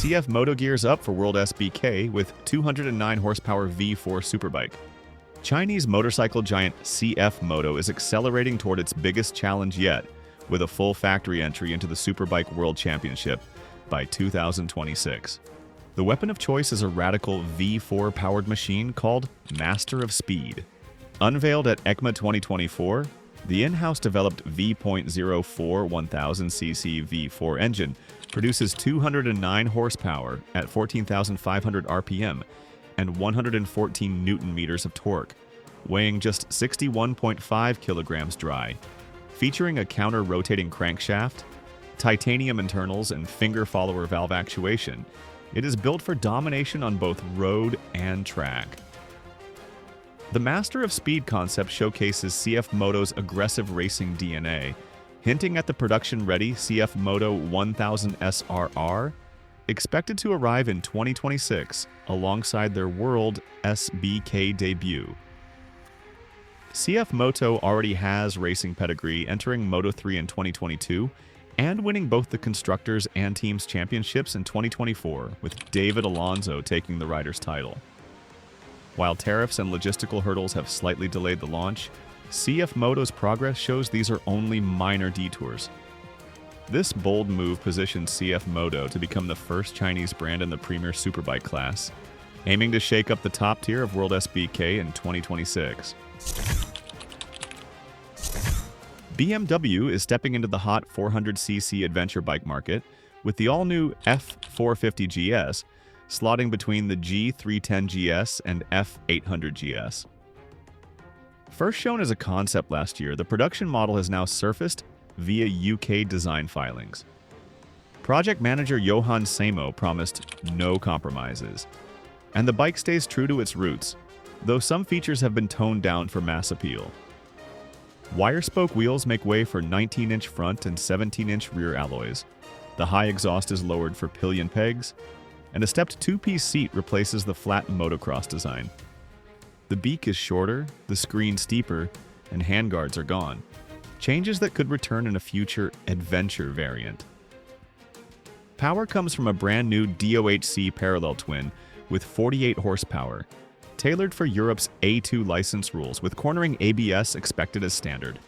CFMoto gears up for WorldSBK with 209 horsepower V4 Superbike. Chinese motorcycle giant CFMoto is accelerating toward its biggest challenge yet, with a full factory entry into the Superbike World Championship by 2026. The weapon of choice is a radical V4-powered machine called Master of Speed. Unveiled at EICMA 2024, the in-house developed V.04 1000cc V4 engine produces 209 horsepower at 14,500 RPM and 114 Newton-meters of torque, weighing just 61.5 kilograms dry. Featuring a counter-rotating crankshaft, titanium internals, and finger-follower valve actuation, it is built for domination on both road and track. The Master of Speed concept showcases CFMoto's aggressive racing DNA, hinting at the production-ready CFMoto 1000 SRR, expected to arrive in 2026 alongside their WorldSBK debut. CFMoto already has racing pedigree, entering Moto3 in 2022 and winning both the Constructors and Teams Championships in 2024, with David Alonso taking the rider's title. While tariffs and logistical hurdles have slightly delayed the launch, CFMoto's progress shows these are only minor detours. This bold move positions CFMoto to become the first Chinese brand in the premier superbike class, aiming to shake up the top tier of WorldSBK in 2026. BMW is stepping into the hot 400cc adventure bike market with the all-new F450 GS, slotting between the G310 GS and F800 GS. First shown as a concept last year, the production model has now surfaced via UK design filings. Project manager Johan Samo promised no compromises, and the bike stays true to its roots, though some features have been toned down for mass appeal. Wire spoke wheels make way for 19-inch front and 17-inch rear alloys. The high exhaust is lowered for pillion pegs, and a stepped two-piece seat replaces the flat motocross design. The beak is shorter, the screen steeper, and handguards are gone, changes that could return in a future adventure variant. Power comes from a brand new DOHC parallel twin with 48 horsepower, tailored for Europe's A2 license rules with cornering ABS expected as standard.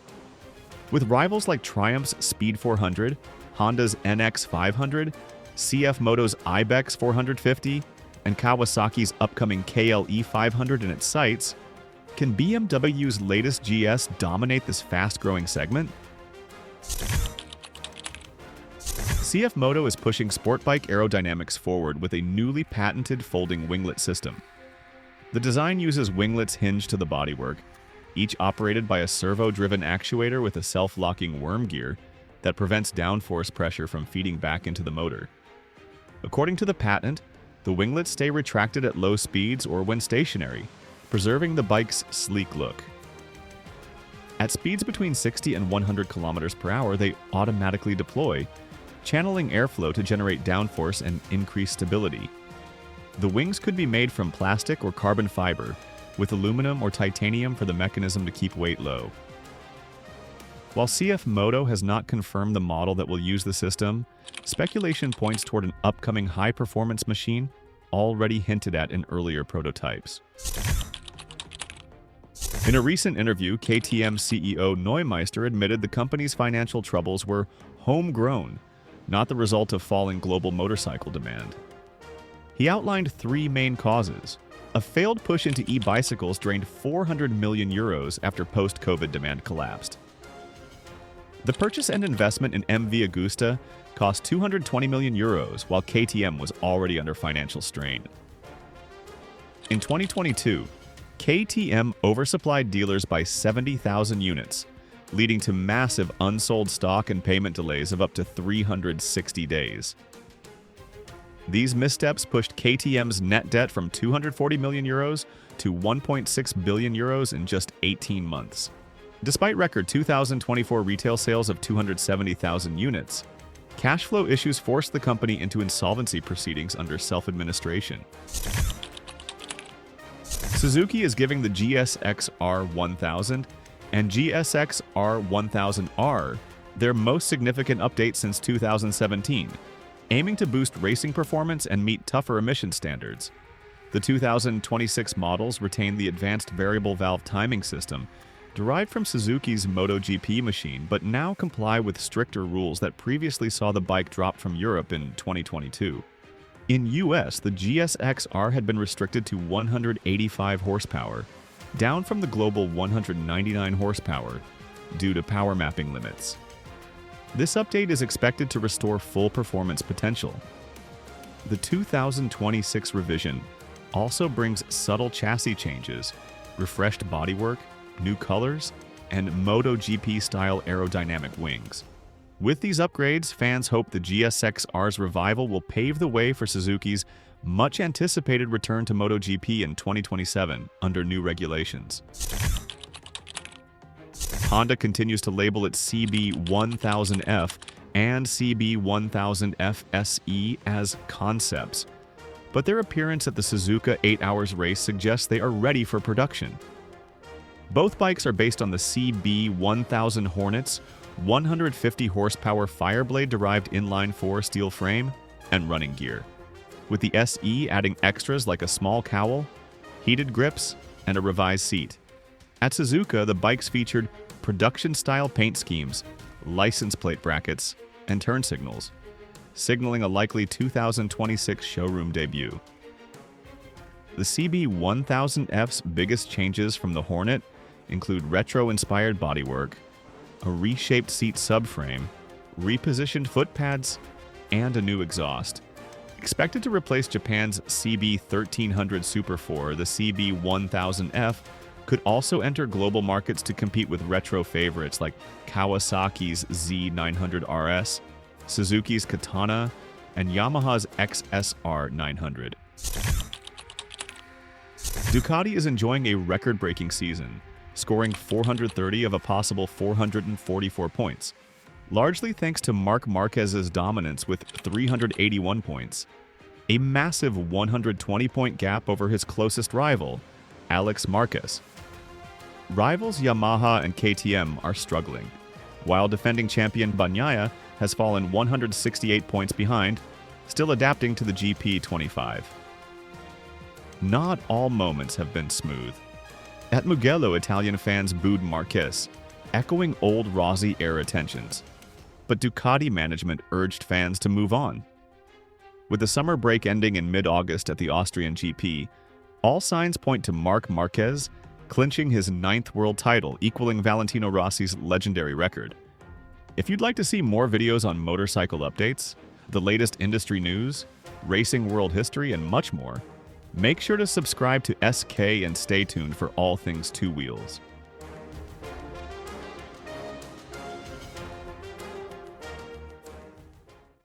With rivals like Triumph's Speed 400, Honda's NX 500, CFMoto's Ibex 450, and Kawasaki's upcoming KLE 500 in its sights, can BMW's latest GS dominate this fast-growing segment? CFMoto is pushing sport bike aerodynamics forward with a newly patented folding winglet system. The design uses winglets hinged to the bodywork, each operated by a servo-driven actuator with a self-locking worm gear that prevents downforce pressure from feeding back into the motor. According to the patent, the winglets stay retracted at low speeds or when stationary, preserving the bike's sleek look. At speeds between 60 and 100 km per hour, they automatically deploy, channeling airflow to generate downforce and increase stability. The wings could be made from plastic or carbon fiber, with aluminum or titanium for the mechanism to keep weight low. While CFMoto has not confirmed the model that will use the system, speculation points toward an upcoming high-performance machine already hinted at in earlier prototypes. In a recent interview, KTM CEO Neumeister admitted the company's financial troubles were homegrown, not the result of falling global motorcycle demand. He outlined three main causes. A failed push into e-bicycles drained €400 million after post-COVID demand collapsed. The purchase and investment in MV Agusta cost €220 million, while KTM was already under financial strain. In 2022, KTM oversupplied dealers by 70,000 units, leading to massive unsold stock and payment delays of up to 360 days. These missteps pushed KTM's net debt from €240 million to €1.6 billion in just 18 months. Despite record 2024 retail sales of 270,000 units, cash flow issues forced the company into insolvency proceedings under self-administration. Suzuki is giving the GSX-R1000 and GSX-R1000R their most significant update since 2017, aiming to boost racing performance and meet tougher emission standards. The 2026 models retain the advanced variable valve timing system, derived from Suzuki's MotoGP machine, but now comply with stricter rules that previously saw the bike drop from Europe in 2022. In US, the GSX-R had been restricted to 185 horsepower, down from the global 199 horsepower, due to power mapping limits. This update is expected to restore full performance potential. The 2026 revision also brings subtle chassis changes, refreshed bodywork, new colors, and MotoGP-style aerodynamic wings. With these upgrades, fans hope the GSX-R's revival will pave the way for Suzuki's much-anticipated return to MotoGP in 2027 under new regulations. Honda continues to label its CB1000F and CB1000F SE as concepts, but their appearance at the Suzuka 8 Hours race suggests they are ready for production. Both bikes are based on the CB1000 Hornet's 150 horsepower Fireblade-derived inline-4 steel frame and running gear, with the SE adding extras like a small cowl, heated grips, and a revised seat. At Suzuka, the bikes featured production-style paint schemes, license plate brackets, and turn signals, signaling a likely 2026 showroom debut. The CB1000F's biggest changes from the Hornet include retro-inspired bodywork, a reshaped seat subframe, repositioned foot pads, and a new exhaust. Expected to replace Japan's CB1300 Super 4, the CB1000F could also enter global markets to compete with retro favorites like Kawasaki's Z900RS, Suzuki's Katana, and Yamaha's XSR900. Ducati is enjoying a record-breaking season, scoring 430 of a possible 444 points, largely thanks to Marc Márquez's dominance with 381 points, a massive 120-point gap over his closest rival, Alex Marquez. Rivals Yamaha and KTM are struggling, while defending champion Bagnaia has fallen 168 points behind, still adapting to the GP25. Not all moments have been smooth. At Mugello, Italian fans booed Márquez, echoing old Rossi-era tensions. But Ducati management urged fans to move on. With the summer break ending in mid-August at the Austrian GP, all signs point to Marc Márquez clinching his 9th world title, equaling Valentino Rossi's legendary record. If you'd like to see more videos on motorcycle updates, the latest industry news, racing world history, and much more, make sure to subscribe to SK and stay tuned for all things two wheels.